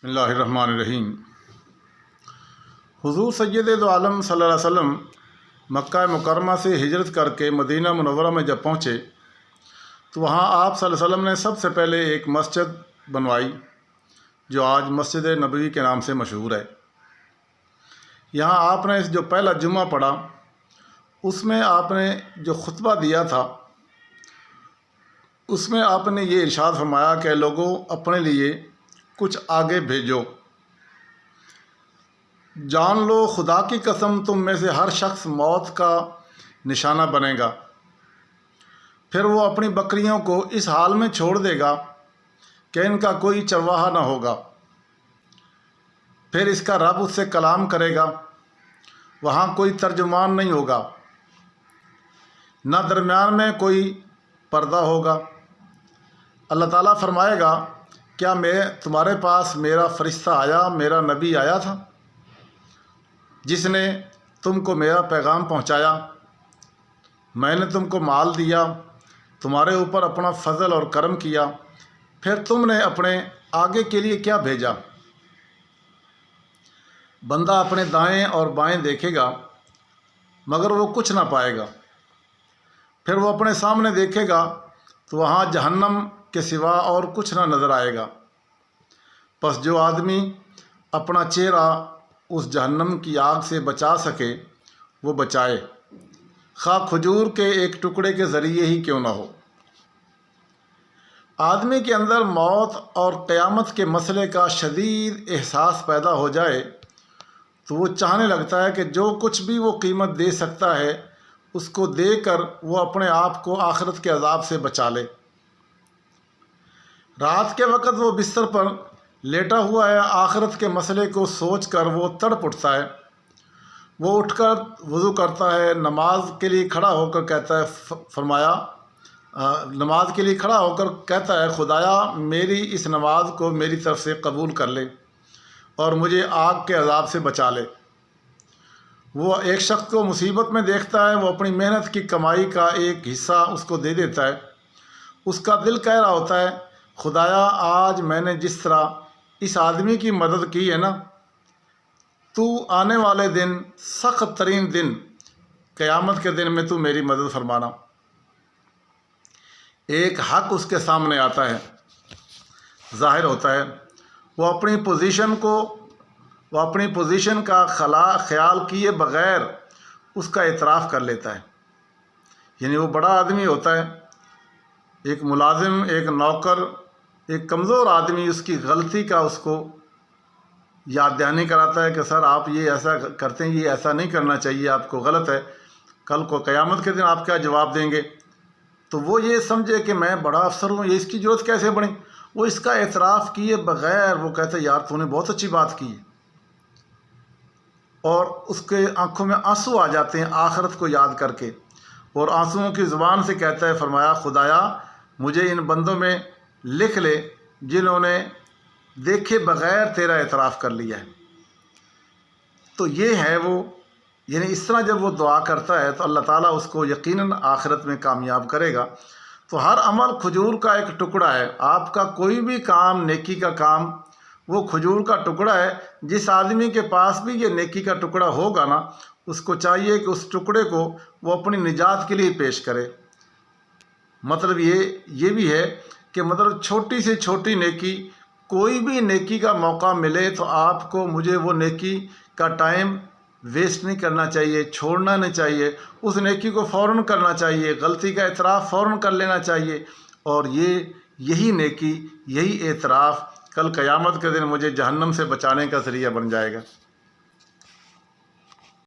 بسم اللہ الرحمن الرحیم۔ حضور سید دو عالم صلی اللہ علیہ وسلم مکہ مکرمہ سے ہجرت کر کے مدینہ منورہ میں جب پہنچے تو وہاں آپ صلی اللہ علیہ وسلم نے سب سے پہلے ایک مسجد بنوائی جو آج مسجد نبوی کے نام سے مشہور ہے۔ یہاں آپ نے جو پہلا جمعہ پڑھا اس میں آپ نے جو خطبہ دیا تھا اس میں آپ نے یہ ارشاد فرمایا کہ لوگوں اپنے لیے کچھ آگے بھیجو، جان لو خدا کی قسم تم میں سے ہر شخص موت کا نشانہ بنے گا، پھر وہ اپنی بکریوں کو اس حال میں چھوڑ دے گا کہ ان کا کوئی چرواہا نہ ہوگا، پھر اس کا رب اس سے کلام کرے گا، وہاں کوئی ترجمان نہیں ہوگا، نہ درمیان میں کوئی پردہ ہوگا۔ اللہ تعالیٰ فرمائے گا کیا تمہارے پاس میرا فرشتہ آیا، میرا نبی آیا تھا جس نے تم کو میرا پیغام پہنچایا، میں نے تم کو مال دیا، تمہارے اوپر اپنا فضل اور کرم کیا، پھر تم نے اپنے آگے کے لیے کیا بھیجا؟ بندہ اپنے دائیں اور بائیں دیکھے گا مگر وہ کچھ نہ پائے گا، پھر وہ اپنے سامنے دیکھے گا تو وہاں جہنم کے سوا اور کچھ نہ نظر آئے گا۔ پس جو آدمی اپنا چہرہ اس جہنم کی آگ سے بچا سکے وہ بچائے، خواہ کھجور کے ایک ٹکڑے کے ذریعے ہی کیوں نہ ہو۔ آدمی کے اندر موت اور قیامت کے مسئلے کا شدید احساس پیدا ہو جائے تو وہ چاہنے لگتا ہے کہ جو کچھ بھی وہ قیمت دے سکتا ہے اس کو دے کر وہ اپنے آپ کو آخرت کے عذاب سے بچا لے۔ رات کے وقت وہ بستر پر لیٹا ہوا ہے، آخرت کے مسئلے کو سوچ کر وہ تڑپ اٹھتا ہے، وہ اٹھ کر وضو کرتا ہے، نماز کے لیے کھڑا ہو کر کہتا ہے خدایا میری اس نماز کو میری طرف سے قبول کر لے اور مجھے آگ کے عذاب سے بچا لے۔ وہ ایک شخص کو مصیبت میں دیکھتا ہے، وہ اپنی محنت کی کمائی کا ایک حصہ اس کو دے دیتا ہے، اس کا دل کہہ رہا ہوتا ہے خدایا آج میں نے جس طرح اس آدمی کی مدد کی ہے نا، تو آنے والے دن سخت ترین دن قیامت کے دن میں تو میری مدد فرمانا۔ ایک حق اس کے سامنے آتا ہے، ظاہر ہوتا ہے، وہ اپنی پوزیشن کا خیال کیے بغیر اس کا اعتراف کر لیتا ہے۔ یعنی وہ بڑا آدمی ہوتا ہے، ایک ملازم، ایک نوکر، ایک کمزور آدمی اس کی غلطی کا اس کو یاد دہانی کراتا ہے کہ سر آپ یہ ایسا کرتے ہیں، یہ ایسا نہیں کرنا چاہیے، آپ کو غلط ہے، کل کو قیامت کے دن آپ کیا جواب دیں گے؟ تو وہ یہ سمجھے کہ میں بڑا افسر ہوں، یہ اس کی ضرورت کیسے بنی؟ وہ اس کا اعتراف کیے بغیر وہ کہتا ہے یار تو نے بہت اچھی بات کی ہے، اور اس کے آنکھوں میں آنسو آ جاتے ہیں آخرت کو یاد کر کے، اور آنسوؤں کی زبان سے کہتا ہے فرمایا خدایا مجھے ان بندوں میں لکھ لے جنہوں نے دیکھے بغیر تیرا اعتراف کر لیا ہے۔ تو یہ ہے وہ، یعنی اس طرح جب وہ دعا کرتا ہے تو اللہ تعالیٰ اس کو یقیناً آخرت میں کامیاب کرے گا۔ تو ہر عمل کھجور کا ایک ٹکڑا ہے، آپ کا کوئی بھی کام، نیکی کا کام، وہ کھجور کا ٹکڑا ہے۔ جس آدمی کے پاس بھی یہ نیکی کا ٹکڑا ہوگا نا، اس کو چاہیے کہ اس ٹکڑے کو وہ اپنی نجات کے لیے پیش کرے۔ مطلب یہ بھی ہے کہ مطلب چھوٹی سے چھوٹی نیکی، کوئی بھی نیکی کا موقع ملے تو آپ کو مجھے وہ نیکی کا ٹائم ویسٹ نہیں کرنا چاہیے، چھوڑنا نہیں چاہیے، اس نیکی کو فوراً کرنا چاہیے، غلطی کا اعتراف فوراً کر لینا چاہیے، اور یہی نیکی، یہی اعتراف کل قیامت کے دن مجھے جہنم سے بچانے کا ذریعہ بن جائے گا۔